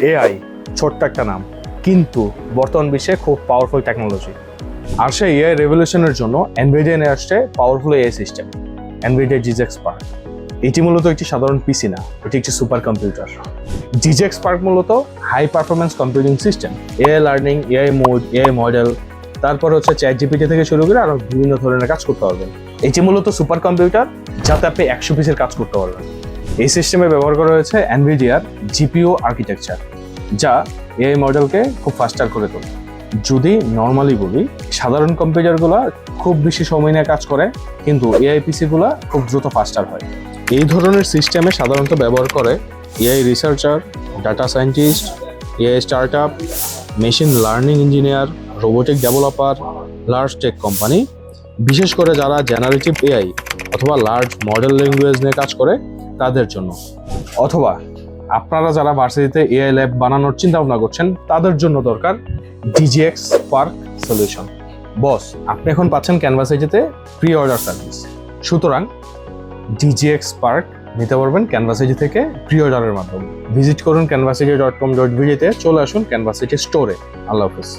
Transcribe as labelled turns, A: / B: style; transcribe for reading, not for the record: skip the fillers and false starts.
A: AI ছোট্ট একটা নাম, কিন্তু বর্তমান বিশ্বে খুব পাওয়ারফুল টেকনোলজি। আর সেই এআই রেভলিউশনের জন্য এনভিডিয়া নিয়ে আসছে powerful AI system, Nvidia DGX Spark. এটি মূলত একটি সাধারণ পিসি না, এটি একটি সুপার কম্পিউটার। জিজেক্স স্পার্ক মূলত high performance computing system, AI learning, AI mode, AI model, তারপর হচ্ছে চ্যাট জিপিটি থেকে শুরু করে আরো বিভিন্ন ধরনের কাজ করতে পারবেন। এটি মূলত সুপার কম্পিউটার, যাতে আপনি 100 পিসের কাজ করতে পারবেন। এই সিস্টেমে ব্যবহার করা হয়েছে এনভিডিয়ার জিপিইউ আর্কিটেকচার, যা এআই মডেলকে খুব ফাস্টার করে তোলে। যদি নর্মালি বলি, সাধারণ কম্পিউটারগুলো খুব বেশি সময় নিয়ে কাজ করে, কিন্তু এআই পিসিগুলো খুব দ্রুত ফাস্টার হয়। এই ধরনের সিস্টেমে সাধারণত ব্যবহার করে AI researcher, data scientist, AI startup, machine learning engineer, robotic developer, large tech company, বিশেষ করে যারা জেনারেটিভ এআই অথবা লার্জ মডেল ল্যাঙ্গুয়েজ নিয়ে কাজ করে তাদের জন্য, অথবা আপনারা যারা ভার্সিটিতে এআই ল্যাব বানানোর চিন্তা ভাবনা করছেন তাদের জন্য দরকার ডিজিএক্স স্পার্ক সলিউশন। বস, আপনি এখন পাচ্ছেন ক্যানভাসিটিতে প্রি অর্ডার সার্ভিস, সুতরাং ডিজিএক্স স্পার্ক নিতে পারবেন ক্যানভাসিটি থেকে প্রি অর্ডারের মাধ্যমে। ভিজিট করুন canvasity.com.bd তে, চলে আসুন ক্যানভাসিটি স্টোরে। আল্লাহ হাফেজ।